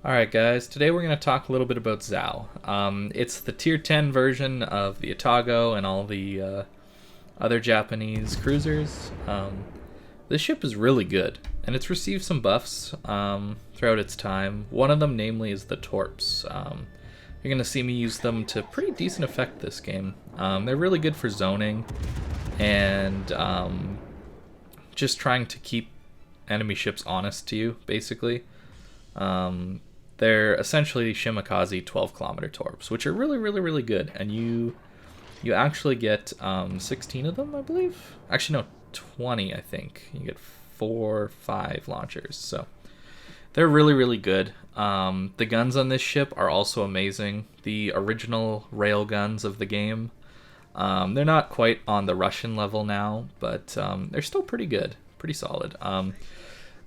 Alright guys, today we're going to talk a little bit about Zao. It's the tier 10 version of the Atago and all the other Japanese cruisers. This ship is really good, and it's received some buffs throughout its time. One of them, namely, is the torps. You're going to see me use them to pretty decent effect this game. They're really good for zoning and just trying to keep enemy ships honest to you, basically. They're essentially Shimakaze 12-kilometer torps, which are really good, and you actually get 16 of them, I believe. Actually, no, 20, I think. You get 4 or 5 launchers, so they're really good. The guns on this ship are also amazing. The original rail guns of the game. They're not quite on the Russian level now, but they're still pretty good, pretty solid.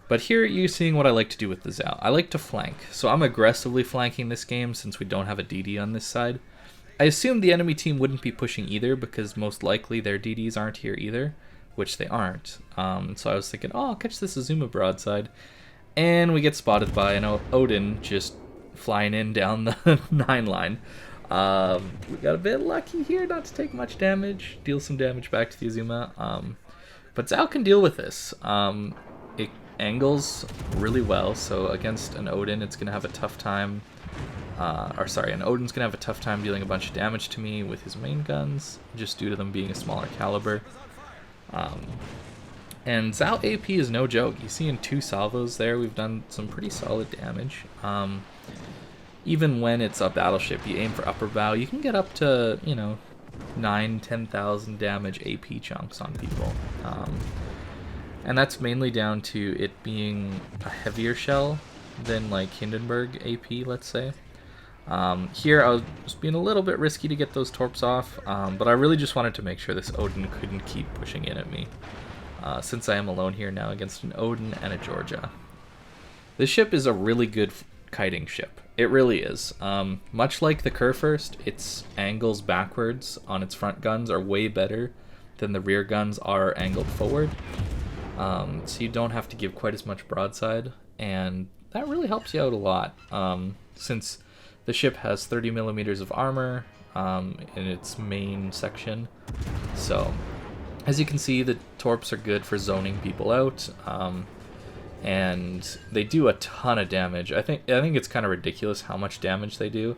But here you're seeing what I like to do with the Zao. I like to flank, so I'm aggressively flanking this game since we don't have a DD on this side. I assume the enemy team wouldn't be pushing either because most likely their DDs aren't here either, which they aren't. So I was thinking, oh, I'll catch this Azuma broadside. And we get spotted by an Odin just flying in down the 9 line. We got a bit lucky here not to take much damage, deal some damage back to the Azuma. But Zao can deal with this. It angles really well, so against an Odin it's gonna have a tough time an Odin's gonna have a tough time dealing a bunch of damage to me with his main guns, just due to them being a smaller caliber. And Zao AP is no joke. You see in 2 salvos there we've done some pretty solid damage. Even when it's a battleship, you aim for upper bow, you can get up to, 9,000-10,000 damage AP chunks on people. And that's mainly down to it being a heavier shell than like Hindenburg AP, let's say. Here I was just being a little bit risky to get those torps off, but I really just wanted to make sure this Odin couldn't keep pushing in at me, since I am alone here now against an Odin and a Georgia. This ship is a really good kiting ship. It really is. Much like the Kurfürst, its angles backwards on its front guns are way better than the rear guns are angled forward. So you don't have to give quite as much broadside, and that really helps you out a lot, since the ship has 30 millimeters of armor in its main section. So as you can see, the torps are good for zoning people out, and they do a ton of damage. I think it's kind of ridiculous how much damage they do.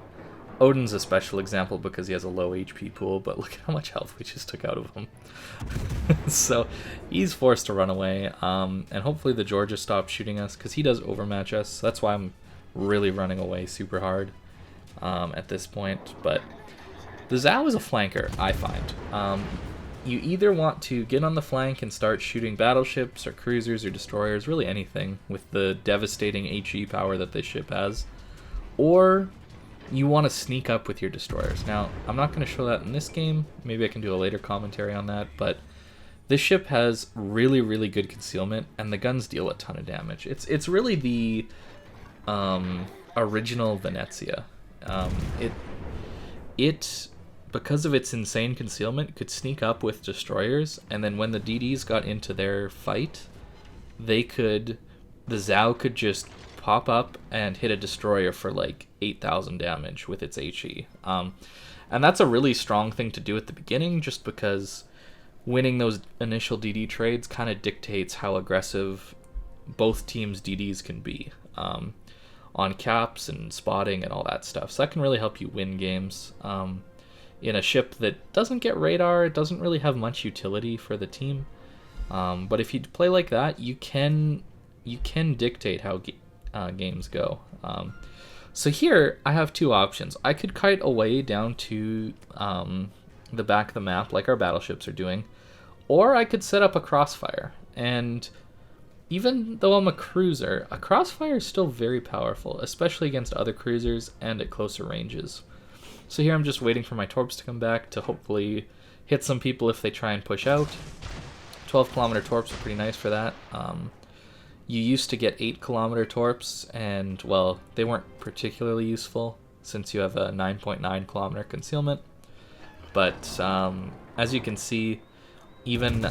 Odin's a special example because he has a low HP pool, but look at how much health we just took out of him. So he's forced to run away, and hopefully the Georgia stops shooting us because he does overmatch us. That's why I'm really running away super hard at this point. But the Zao is a flanker, I find. You either want to get on the flank and start shooting battleships or cruisers or destroyers, really anything with the devastating HE power that this ship has, or you want to sneak up with your destroyers. Now, I'm not going to show that in this game. Maybe I can do a later commentary on that, but this ship has really good concealment, and the guns deal a ton of damage. It's really the original Venezia. It because of its insane concealment, could sneak up with destroyers, and then when the DDs got into their fight, the Zao could just pop up and hit a destroyer for like 8,000 damage with its HE. And that's a really strong thing to do at the beginning, just because winning those initial DD trades kind of dictates how aggressive both teams' DDs can be on caps and spotting and all that stuff. So that can really help you win games. In a ship that doesn't get radar, it doesn't really have much utility for the team. But if you play like that, you can dictate how games go. So here I have 2 options. I could kite away down to the back of the map like our battleships are doing, or I could set up a crossfire. And even though I'm a cruiser, a crossfire is still very powerful, especially against other cruisers and at closer ranges. So here I'm just waiting for my torps to come back to hopefully hit some people if they try and push out. 12-kilometer torps are pretty nice for that. You used to get 8-kilometer torps, and, well, they weren't particularly useful since you have a 9.9-kilometer concealment. But as you can see, even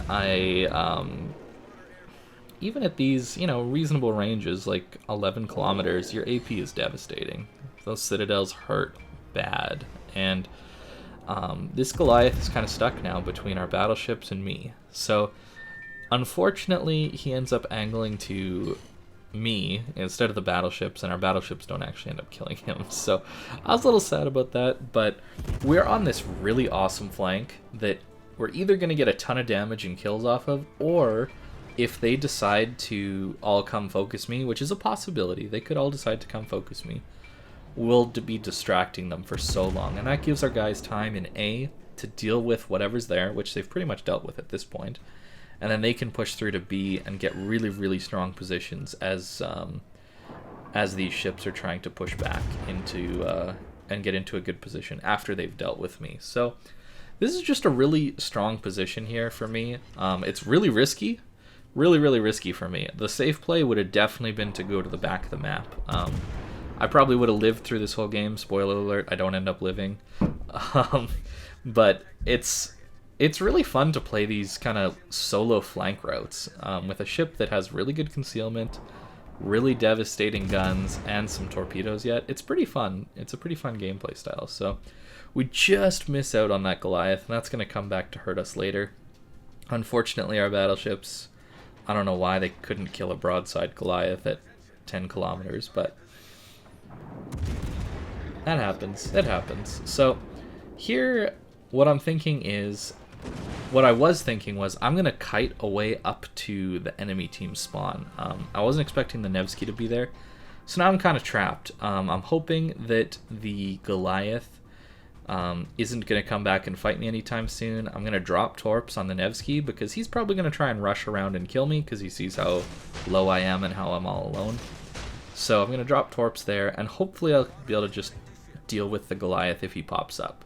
even at these, you know, reasonable ranges, like 11 kilometers, your AP is devastating. Those citadels hurt bad. And this Goliath is kind of stuck now between our battleships and me. So, unfortunately, he ends up angling to me instead of the battleships, and our battleships don't actually end up killing him. So I was a little sad about that, but we're on this really awesome flank that we're either going to get a ton of damage and kills off of, or if they decide to all come focus me, which is a possibility, they could all decide to come focus me, we'll be distracting them for so long, and that gives our guys time in A to deal with whatever's there, which they've pretty much dealt with at this point, and then they can push through to B and get really, really strong positions as these ships are trying to push back into and get into a good position after they've dealt with me. So this is just a really strong position here for me. It's really risky, really, really risky for me. The safe play would have definitely been to go to the back of the map. I probably would have lived through this whole game. Spoiler alert, I don't end up living. But it's really fun to play these kind of solo flank routes with a ship that has really good concealment, really devastating guns, and some torpedoes yet. It's pretty fun. It's a pretty fun gameplay style. So we just miss out on that Goliath, and that's going to come back to hurt us later. Unfortunately, our battleships, I don't know why they couldn't kill a broadside Goliath at 10 kilometers, but that happens. It happens. So here, what I'm thinking is, what I was thinking was, I'm going to kite away up to the enemy team spawn. I wasn't expecting the Nevsky to be there, so now I'm kind of trapped. I'm hoping that the Goliath isn't going to come back and fight me anytime soon. I'm going to drop torps on the Nevsky, because he's probably going to try and rush around and kill me, because he sees how low I am and how I'm all alone. So I'm going to drop torps there, and hopefully I'll be able to just deal with the Goliath if he pops up.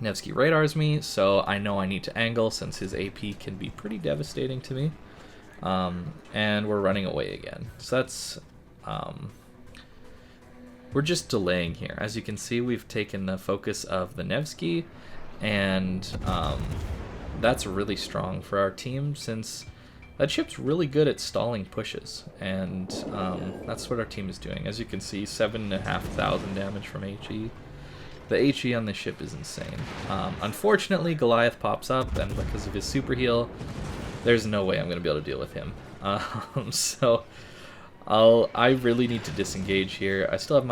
Nevsky radars me, so I know I need to angle, since his AP can be pretty devastating to me. And we're running away again. So that's... we're just delaying here. As you can see, we've taken the focus of the Nevsky, and that's really strong for our team, since that ship's really good at stalling pushes, and that's what our team is doing. As you can see, 7,500 damage from HE. The HE on this ship is insane. Unfortunately, Goliath pops up, and because of his super heal, there's no way I'm going to be able to deal with him. So I really need to disengage here. I still have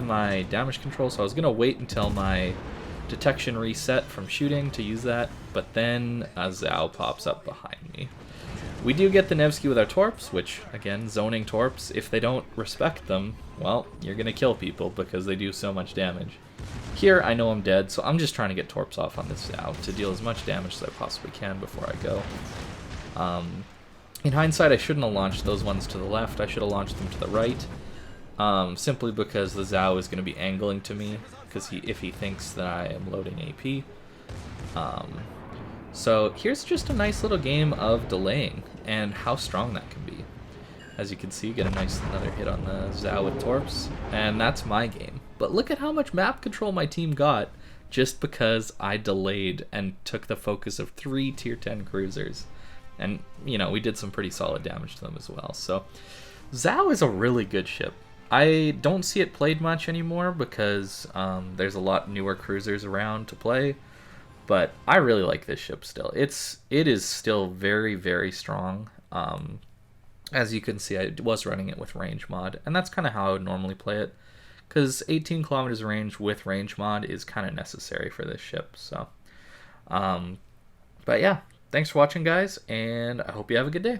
my damage control, so I was going to wait until my detection reset from shooting to use that, but then a Zao pops up behind me. We do get the Nevsky with our torps, which, again, zoning torps, if they don't respect them, well, you're going to kill people because they do so much damage. Here, I know I'm dead, so I'm just trying to get torps off on this Zao to deal as much damage as I possibly can before I go. In hindsight, I shouldn't have launched those ones to the left. I should have launched them to the right, simply because the Zao is going to be angling to me, because if he thinks that I am loading AP. So here's just a nice little game of delaying and how strong that can be. As you can see, get another hit on the Zao with torps, and that's my game. But look at how much map control my team got just because I delayed and took the focus of 3 tier 10 cruisers. And, you know, we did some pretty solid damage to them as well. So Zao is a really good ship. I don't see it played much anymore because there's a lot newer cruisers around to play. But I really like this ship still. It is still very, very strong. As you can see, I was running it with range mod, and that's kind of how I would normally play it, because 18 kilometers range with range mod is kind of necessary for this ship. So, but yeah, thanks for watching, guys, and I hope you have a good day.